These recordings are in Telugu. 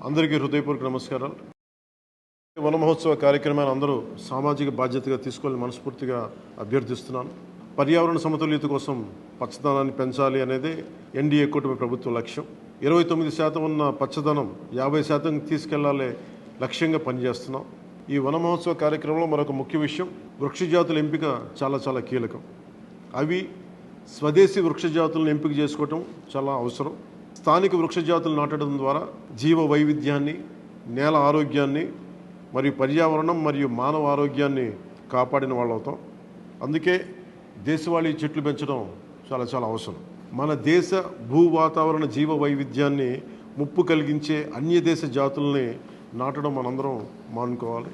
అందరికీ హృదయపూర్వక నమస్కారాలు. వన మహోత్సవ కార్యక్రమాన్ని అందరూ సామాజిక బాధ్యతగా తీసుకోవాలని మనస్ఫూర్తిగా అభ్యర్థిస్తున్నాను. పర్యావరణ సమతుల్యత కోసం పచ్చదనాన్ని పెంచాలి అనేది ఎన్డీఏ కూటమి ప్రభుత్వ లక్ష్యం. 29% ఉన్న పచ్చదనం 50% తీసుకెళ్లాలి లక్ష్యంగా పనిచేస్తున్నాం. ఈ వన మహోత్సవ కార్యక్రమంలో మరొక ముఖ్య విషయం, వృక్షజాతుల ఎంపిక చాలా కీలకం. అవి స్వదేశీ వృక్షజాతులను ఎంపిక చేసుకోవటం చాలా అవసరం. స్థానిక వృక్షజాతులు నాటడం ద్వారా జీవ వైవిధ్యాన్ని, నేల ఆరోగ్యాన్ని మరియు పర్యావరణం మరియు మానవ ఆరోగ్యాన్ని కాపాడిన వాళ్ళు అవుతాం. అందుకే దేశవాళీ చెట్లు పెంచడం చాలా అవసరం. మన దేశ భూ వాతావరణ జీవ వైవిధ్యాన్ని ముప్పు కలిగించే అన్య దేశ జాతుల్ని నాటడం మనందరం మానుకోవాలి.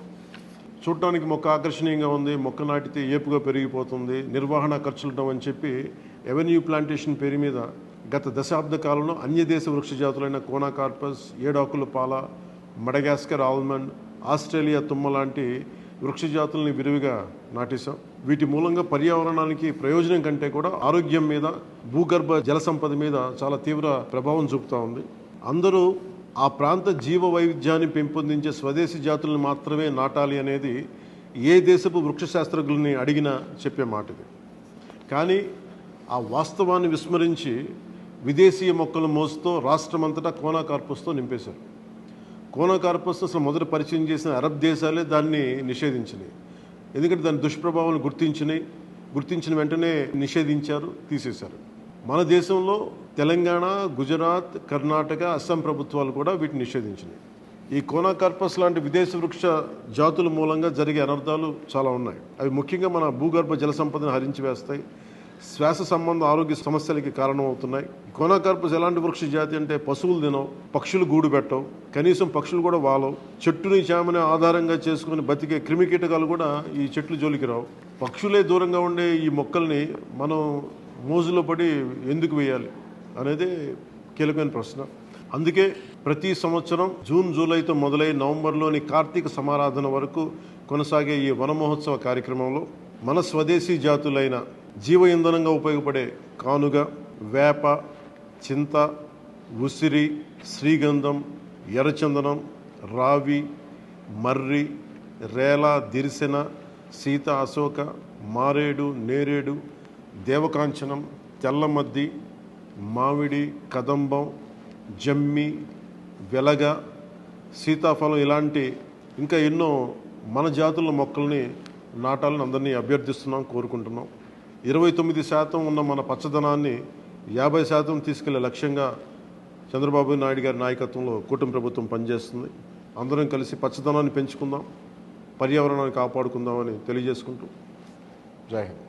చూడటానికి మొక్క ఆకర్షణీయంగా ఉంది, మొక్క నాటితే ఏపుగా పెరిగిపోతుంది, నిర్వహణ ఖర్చులు అని చెప్పి ఎవెన్యూ ప్లాంటేషన్ పేరు మీద గత దశాబ్ద కాలంలో అన్య దేశ వృక్ష జాతులైన కోనాకార్పస్, ఏడాకుల పాల, మడగాస్కర్ ఆల్మండ్, ఆస్ట్రేలియా తుమ్మ లాంటి వృక్ష జాతుల్ని విరివిగా నాటేశాం. వీటి మూలంగా పర్యావరణానికి ప్రయోజనం కంటే కూడా ఆరోగ్యం మీద, భూగర్భ జల సంపద మీద చాలా తీవ్ర ప్రభావం చూపుతూ ఉంది. అందరూ ఆ ప్రాంత జీవ వైవిధ్యాన్ని పెంపొందించే స్వదేశీ జాతులను మాత్రమే నాటాలి అనేది ఏ దేశపు వృక్ష శాస్త్రజ్ఞుల్ని అడిగినా చెప్పే మాట ఇది. కానీ ఆ వాస్తవాన్ని విస్మరించి విదేశీయ మొక్కల మోసుతో రాష్ట్రమంతటా కోనాకార్పస్తో నింపేశారు. కోనాకార్పస్ అసలు మొదట పరిచయం చేసిన అరబ్ దేశాలే దాన్ని నిషేధించినాయి. ఎందుకంటే దాని దుష్ప్రభావాలను గుర్తించిన వెంటనే నిషేధించారు, తీసేశారు. మన దేశంలో తెలంగాణ, గుజరాత్, కర్ణాటక, అస్సాం ప్రభుత్వాలు కూడా వీటిని నిషేధించినాయి. ఈ కోనాకార్పస్ లాంటి విదేశీ వృక్ష జాతుల మూలంగా జరిగే అనర్థాలు చాలా ఉన్నాయి. అవి ముఖ్యంగా మన భూగర్భ జల సంపదను హరించి వేస్తాయి, శ్వాస సంబంధ ఆరోగ్య సమస్యలకి కారణమవుతున్నాయి. కోనాకార్పస్ ఎలాంటి వృక్ష జాతి అంటే పశువులు తినవు, పక్షులు గూడు పెట్టవు, కనీసం పక్షులు కూడా వాలవు. చెట్టుని చేమని ఆధారంగా చేసుకుని బతికే క్రిమికీటకాలు కూడా ఈ చెట్లు జోలికి రావు. పక్షులే దూరంగా ఉండే ఈ మొక్కల్ని మనం మోజులో పడి ఎందుకు వేయాలి అనేది కీలకమైన ప్రశ్న. అందుకే ప్రతి సంవత్సరం జూన్, జూలైతో మొదలై నవంబర్లోని కార్తీక సమారాధన వరకు కొనసాగే ఈ వన మహోత్సవ కార్యక్రమంలో మన స్వదేశీ జాతులైన జీవ ఇంధనంగా ఉపయోగపడే కానుగ, వేప, చింత, ఉసిరి, శ్రీగంధం, ఎర్రచందనం, రావి, మర్రి, రేల, దిరిసెన, సీత, అశోక, మారేడు, నేరేడు, దేవకాంచనం, తెల్లమద్ది, మామిడి, కదంబం, జమ్మి, వెలగ, సీతాఫలం ఇలాంటి ఇంకా ఎన్నో మన జాతుల మొక్కల్ని నాటాలని అందరినీ అభ్యర్థిస్తున్నాం, కోరుకుంటున్నాం. 29% ఉన్న మన పచ్చదనాన్ని 50% తీసుకెళ్లే లక్ష్యంగా చంద్రబాబు నాయుడు గారి నాయకత్వంలో కూటమి ప్రభుత్వం పనిచేస్తుంది. అందరం కలిసి పచ్చదనాన్ని పెంచుకుందాం, పర్యావరణాన్ని కాపాడుకుందామని తెలియజేసుకుంటూ జై హింద్.